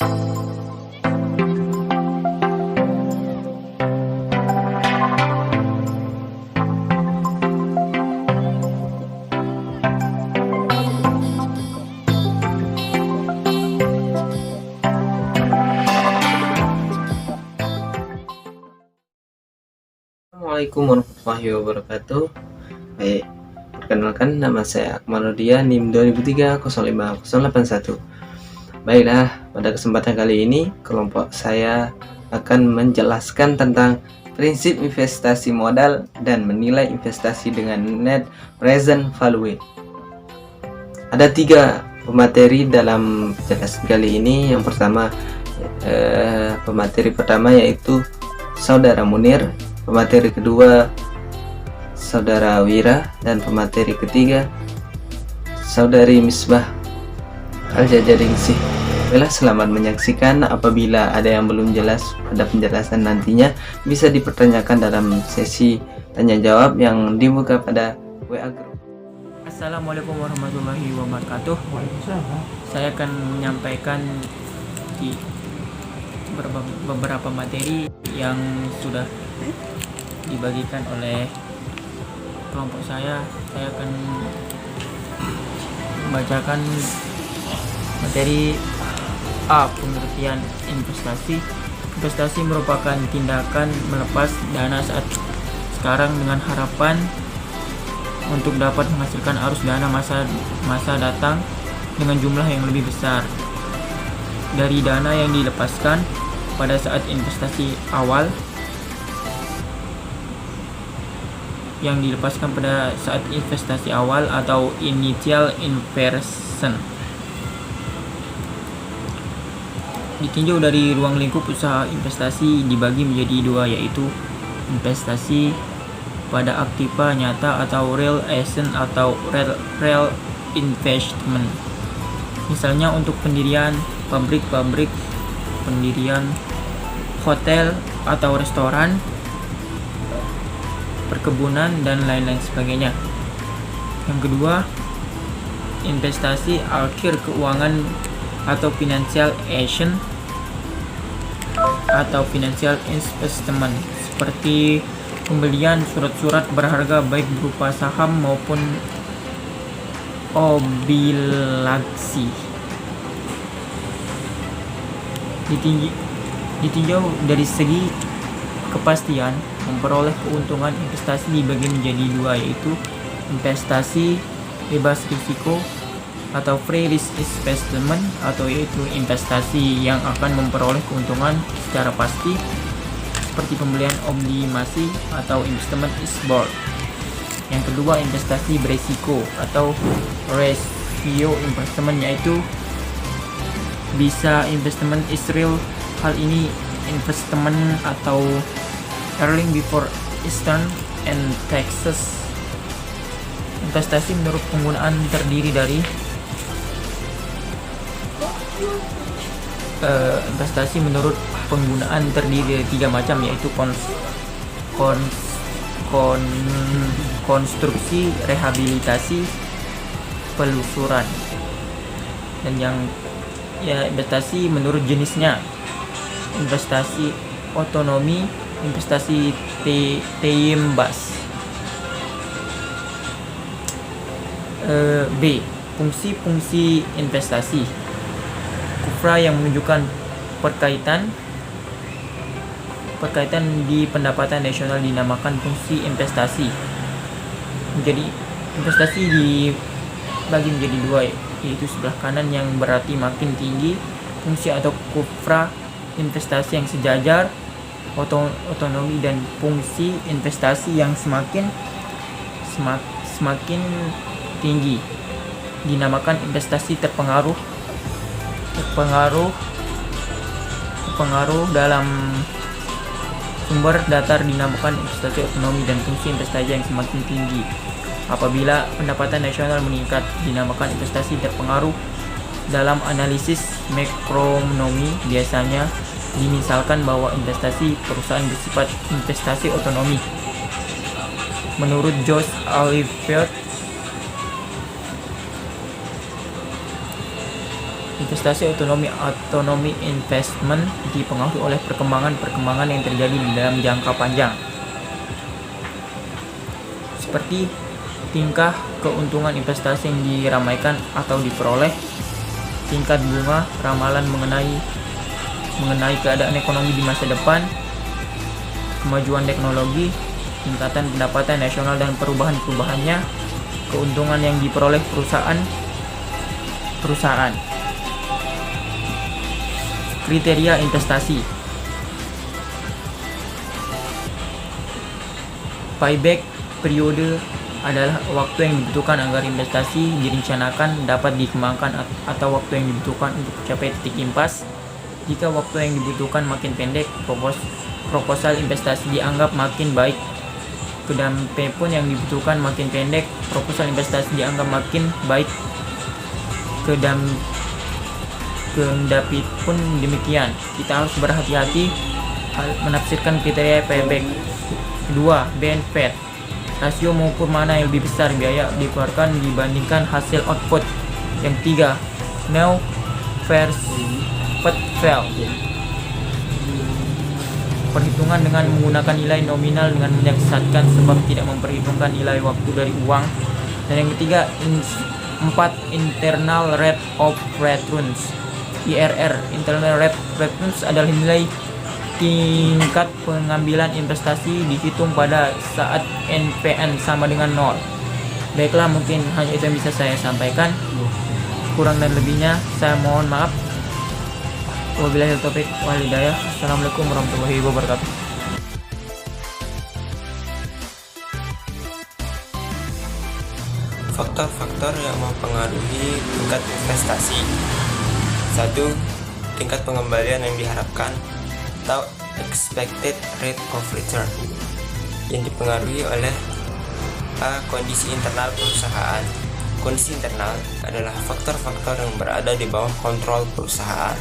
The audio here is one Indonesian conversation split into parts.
Assalamualaikum warahmatullahi wabarakatuh. Baik, perkenalkan nama saya Akmaludia, NIM 2003-05081. Baiklah, pada kesempatan kali ini kelompok saya akan menjelaskan tentang prinsip investasi modal dan menilai investasi dengan net present value. Ada 3 pemateri dalam penjelasan kali ini. Yang pertama, pemateri pertama yaitu Saudara Munir, pemateri kedua Saudara Wira, dan pemateri ketiga Saudari Misbah Al-Jajaringsih. Baiklah, selamat menyaksikan. Apabila ada yang belum jelas pada penjelasan nantinya bisa dipertanyakan dalam sesi tanya jawab yang dibuka pada WA Group. Assalamualaikum warahmatullahi wabarakatuh. Saya akan menyampaikan di beberapa materi yang sudah dibagikan oleh kelompok saya. Saya akan membacakan materi A. Pengertian investasi. Investasi merupakan tindakan melepas dana saat sekarang dengan harapan untuk dapat menghasilkan arus dana masa datang dengan jumlah yang lebih besar dari dana yang dilepaskan pada saat investasi awal. Atau initial investment. Ditinjau dari ruang lingkup usaha, investasi dibagi menjadi 2, yaitu investasi pada aktiva nyata atau real asset atau real investment. Misalnya untuk pendirian pabrik, pendirian hotel atau restoran, perkebunan, dan lain-lain sebagainya. Yang kedua, investasi akhir keuangan atau financial asset atau financial investment, seperti pembelian surat-surat berharga baik berupa saham maupun obligasi. Ditinjau dari segi kepastian memperoleh keuntungan, investasi dibagi menjadi 2, yaitu investasi bebas risiko atau free risk investment, atau yaitu investasi yang akan memperoleh keuntungan secara pasti seperti pembelian obligasi atau investment is board. Yang kedua, investasi beresiko atau ratio investment, yaitu bisa investment is real. Hal ini investment atau earning before Eastern and taxes. Investasi menurut penggunaan terdiri dari 3 macam, yaitu konstruksi, rehabilitasi, pelusuran. Dan yang investasi menurut jenisnya: investasi otonomi, investasi teimbas. B. Fungsi-fungsi investasi. Kufra yang menunjukkan perkaitan di pendapatan nasional dinamakan fungsi investasi. Jadi investasi dibagi menjadi 2, yaitu sebelah kanan yang berarti makin tinggi fungsi atau kufra investasi yang sejajar otonomi, dan fungsi investasi yang semakin tinggi dinamakan investasi terpengaruh dalam sumber datar dinamakan investasi otonomi, dan fungsi investasi yang semakin tinggi apabila pendapatan nasional meningkat dinamakan investasi terpengaruh. Dalam analisis makroekonomi biasanya dimisalkan bahwa investasi perusahaan bersifat investasi otonomi. Menurut Josh Oliver, Investasi autonomi investment dipengaruhi oleh perkembangan yang terjadi di dalam jangka panjang, seperti tingkah keuntungan investasi yang diramaikan atau diperoleh, tingkat bunga, ramalan mengenai keadaan ekonomi di masa depan, kemajuan teknologi, tingkatan pendapatan nasional dan perubahan-perubahannya, keuntungan yang diperoleh perusahaan. Kriteria investasi. Payback periode adalah waktu yang dibutuhkan agar investasi direncanakan dapat dikembangkan atau waktu yang dibutuhkan untuk mencapai titik impas. Jika waktu yang dibutuhkan makin pendek, proposal investasi dianggap makin baik. Kedampe pun yang dibutuhkan makin pendek, proposal investasi dianggap makin baik. Kendati pun demikian, kita harus berhati-hati menafsirkan kriteria payback. Kedua, benefit. Rasio mengukur mana yang lebih besar biaya dikeluarkan dibandingkan hasil output. Yang tiga, now versus value. Perhitungan dengan menggunakan nilai nominal dengan menyesatkan sebab tidak memperhitungkan nilai waktu dari uang. Dan yang ketiga, internal rate of returns. IRR, internal rate of returns adalah nilai tingkat pengambilan investasi dihitung pada saat NPN sama dengan 0. Baiklah, mungkin hanya itu yang bisa saya sampaikan. Kurang dan lebihnya saya mohon maaf. Wabillahi taufiq wal hidayah. Assalamualaikum warahmatullahi wabarakatuh. Faktor-faktor yang mempengaruhi tingkat investasi. 1. Tingkat pengembalian yang diharapkan atau expected rate of return, yang dipengaruhi oleh kondisi internal perusahaan. Kondisi internal adalah faktor-faktor yang berada di bawah kontrol perusahaan,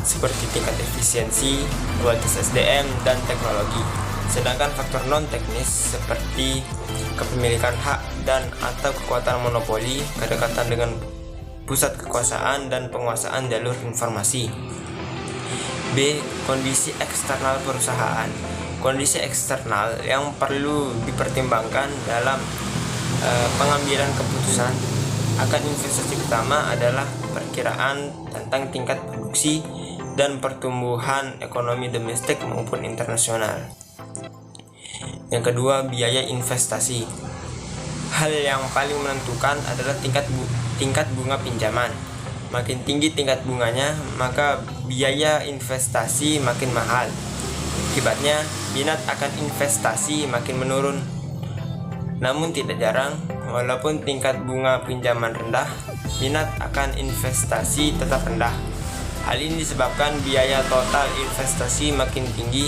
seperti tingkat efisiensi, kualitas SDM, dan teknologi. Sedangkan faktor non-teknis seperti kepemilikan hak dan atau kekuatan monopoli, kedekatan dengan pusat kekuasaan, dan penguasaan jalur informasi. B. Kondisi eksternal perusahaan. Kondisi eksternal yang perlu dipertimbangkan dalam pengambilan keputusan akan investasi pertama adalah perkiraan tentang tingkat produksi dan pertumbuhan ekonomi domestik maupun internasional. Yang kedua, biaya investasi. Hal yang paling menentukan adalah tingkat bunga pinjaman. Makin tinggi tingkat bunganya, maka biaya investasi makin mahal. Akibatnya, minat akan investasi makin menurun. Namun tidak jarang, walaupun tingkat bunga pinjaman rendah, minat akan investasi tetap rendah. Hal ini disebabkan biaya total investasi makin tinggi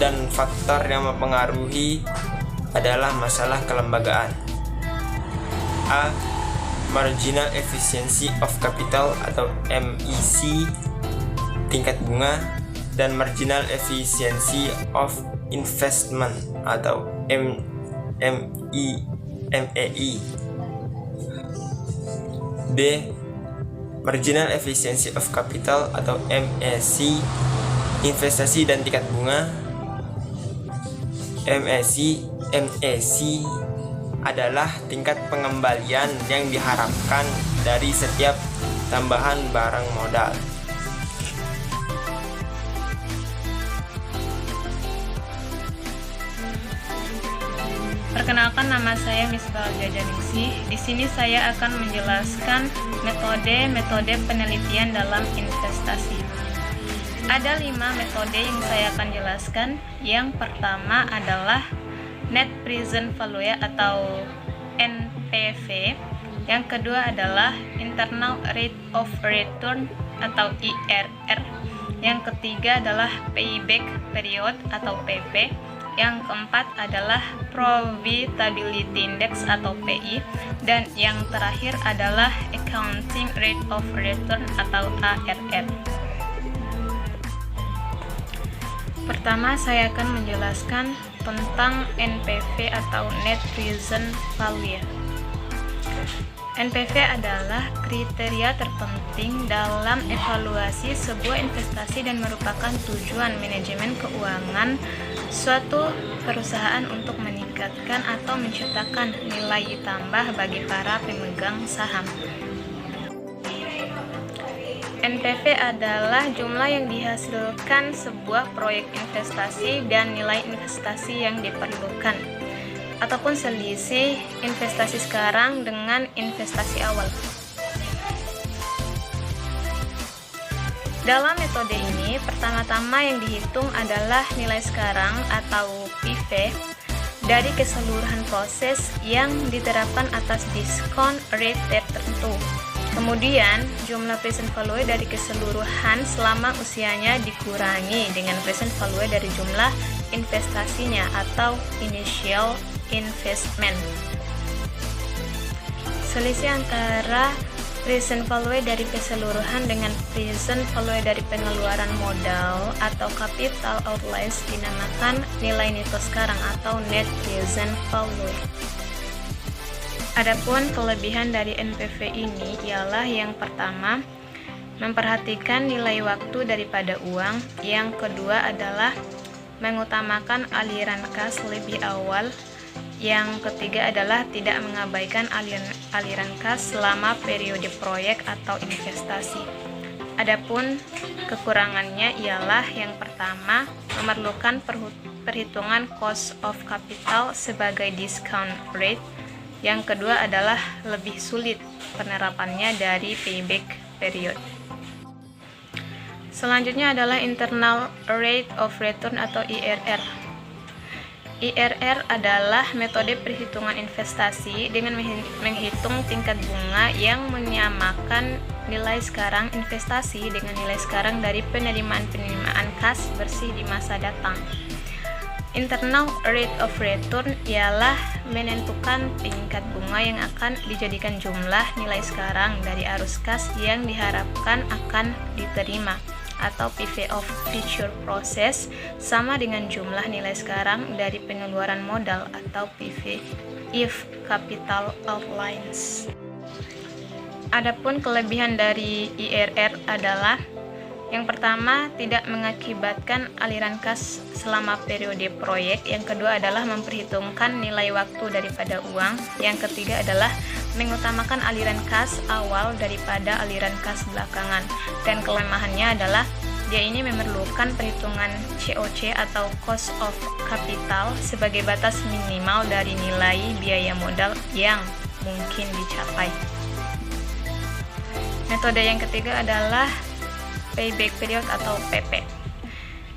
dan faktor yang mempengaruhi adalah masalah kelembagaan. A. Marginal Efficiency of Capital atau MEC, tingkat bunga, dan Marginal Efficiency of Investment atau MEI. B. Marginal Efficiency of Capital atau MEC, investasi dan tingkat bunga. MEC adalah tingkat pengembalian yang diharapkan dari setiap tambahan barang modal. Perkenalkan, nama saya Misbah Aljajaningsih. Di sini saya akan menjelaskan metode penelitian dalam investasi. Ada 5 metode yang saya akan jelaskan. Yang pertama adalah Net Present Value atau NPV. Yang kedua adalah Internal Rate of Return atau IRR. Yang ketiga adalah Payback Period atau PP. Yang keempat adalah Profitability Index atau PI. Dan yang terakhir adalah Accounting Rate of Return atau ARR. Pertama, saya akan menjelaskan tentang NPV atau Net Present Value. NPV adalah kriteria terpenting dalam evaluasi sebuah investasi dan merupakan tujuan manajemen keuangan suatu perusahaan untuk meningkatkan atau menciptakan nilai tambah bagi para pemegang saham. NPV adalah jumlah yang dihasilkan sebuah proyek investasi dan nilai investasi yang diperlukan, ataupun selisih investasi sekarang dengan investasi awal. Dalam metode ini, pertama-tama yang dihitung adalah nilai sekarang atau PV dari keseluruhan proses yang diterapkan atas diskon rate tertentu. Kemudian, jumlah present value dari keseluruhan selama usianya dikurangi dengan present value dari jumlah investasinya atau initial investment. Selisih antara present value dari keseluruhan dengan present value dari pengeluaran modal atau capital outlays dinamakan nilai neto sekarang atau net present value. Adapun kelebihan dari NPV ini ialah yang pertama, memperhatikan nilai waktu daripada uang. Yang kedua adalah mengutamakan aliran kas lebih awal. Yang ketiga adalah tidak mengabaikan aliran kas selama periode proyek atau investasi. Adapun kekurangannya ialah yang pertama, memerlukan perhitungan cost of capital sebagai discount rate. Yang kedua adalah lebih sulit penerapannya dari payback period. Selanjutnya adalah internal rate of return atau IRR. IRR adalah metode perhitungan investasi dengan menghitung tingkat bunga yang menyamakan nilai sekarang investasi dengan nilai sekarang dari penerimaan kas bersih di masa datang. Internal rate of return ialah menentukan tingkat bunga yang akan dijadikan jumlah nilai sekarang dari arus kas yang diharapkan akan diterima atau PV of future process sama dengan jumlah nilai sekarang dari pengeluaran modal atau PV if capital outlines. Adapun kelebihan dari IRR adalah yang pertama, tidak mengakibatkan aliran kas selama periode proyek. Yang kedua adalah memperhitungkan nilai waktu daripada uang. Yang ketiga adalah mengutamakan aliran kas awal daripada aliran kas belakangan. Dan kelemahannya adalah dia ini memerlukan perhitungan COC atau cost of capital sebagai batas minimal dari nilai biaya modal yang mungkin dicapai. Metode yang ketiga adalah payback period atau PP.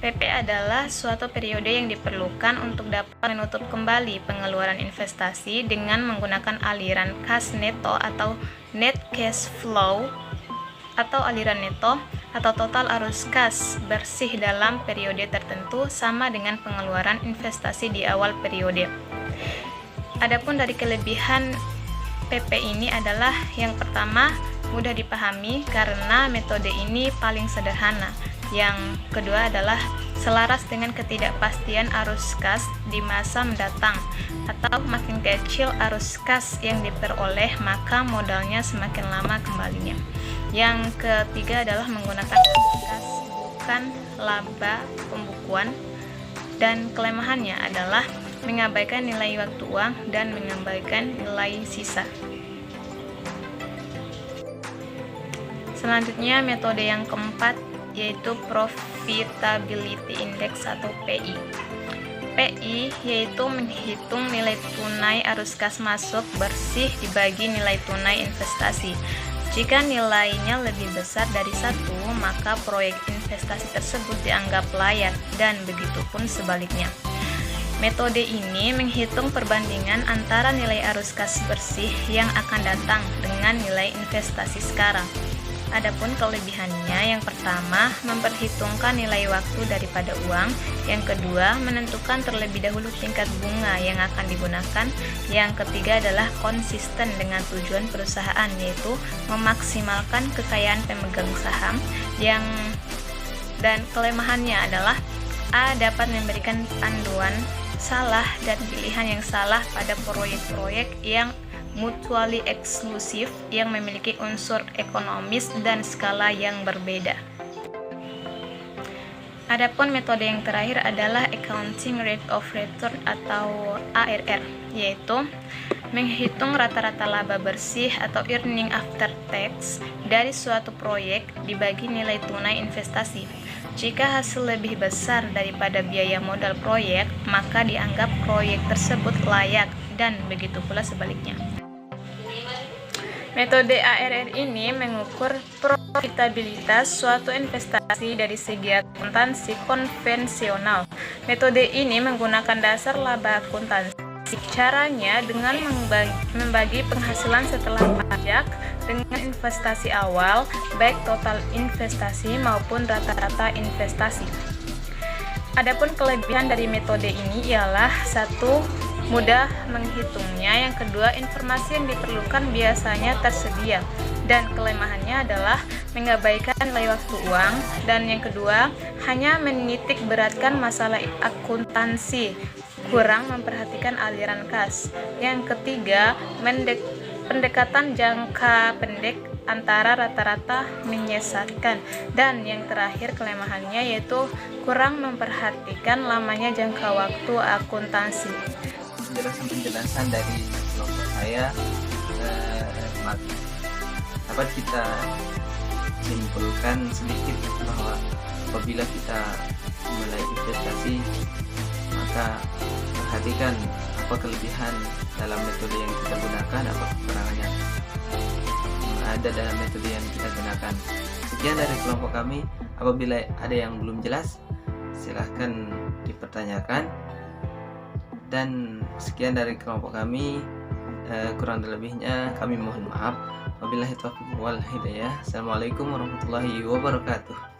PP adalah suatu periode yang diperlukan untuk dapat menutup kembali pengeluaran investasi dengan menggunakan aliran kas neto atau net cash flow atau aliran neto atau total arus kas bersih dalam periode tertentu sama dengan pengeluaran investasi di awal periode. Adapun dari kelebihan PP ini adalah yang pertama, mudah dipahami karena metode ini paling sederhana. Yang kedua adalah selaras dengan ketidakpastian arus kas di masa mendatang, atau makin kecil arus kas yang diperoleh maka modalnya semakin lama kembalinya. Yang ketiga adalah menggunakan kas bukan laba pembukuan, dan kelemahannya adalah mengabaikan nilai waktu uang dan mengabaikan nilai sisa. Selanjutnya metode yang keempat yaitu Profitability Index atau PI. PI yaitu menghitung nilai tunai arus kas masuk bersih dibagi nilai tunai investasi. Jika nilainya lebih besar dari 1, maka proyek investasi tersebut dianggap layak dan begitupun sebaliknya. Metode ini menghitung perbandingan antara nilai arus kas bersih yang akan datang dengan nilai investasi sekarang. Adapun kelebihannya, yang pertama, memperhitungkan nilai waktu daripada uang. Yang kedua, menentukan terlebih dahulu tingkat bunga yang akan digunakan. Yang ketiga adalah konsisten dengan tujuan perusahaan, yaitu memaksimalkan kekayaan pemegang saham. Dan kelemahannya adalah A dapat memberikan panduan salah dan pilihan yang salah pada proyek-proyek yang mutually exclusive yang memiliki unsur ekonomis dan skala yang berbeda. Adapun metode yang terakhir adalah Accounting Rate of Return atau ARR, yaitu menghitung rata-rata laba bersih atau earning after tax dari suatu proyek dibagi nilai tunai investasi. Jika hasil lebih besar daripada biaya modal proyek, maka dianggap proyek tersebut layak, dan begitu pula sebaliknya. Metode ARR ini mengukur profitabilitas suatu investasi dari segi akuntansi konvensional. Metode ini menggunakan dasar laba akuntansi. Caranya dengan membagi penghasilan setelah pajak dengan investasi awal, baik total investasi maupun rata-rata investasi. Adapun kelebihan dari metode ini ialah satu, mudah menghitungnya, yang kedua, informasi yang diperlukan biasanya tersedia, dan kelemahannya adalah mengabaikan nilai waktu uang, dan yang kedua, hanya menitik beratkan masalah akuntansi, kurang memperhatikan aliran kas. Yang ketiga, pendekatan jangka pendek antara rata-rata menyesatkan, dan yang terakhir kelemahannya yaitu kurang memperhatikan lamanya jangka waktu akuntansi. Penjelasan dari kelompok saya dapat kita simpulkan sedikit bahwa apabila kita mulai investasi, maka perhatikan apa kelebihan dalam metode yang kita gunakan, apa kekurangannya ada dalam metode yang kita gunakan. Sekian dari kelompok kami. Apabila ada yang belum jelas, silahkan dipertanyakan. Dan sekian dari kelompok kami, kurang lebihnya kami mohon maaf. Wabillahi taufiq wal hidayah. Assalamualaikum warahmatullahi wabarakatuh.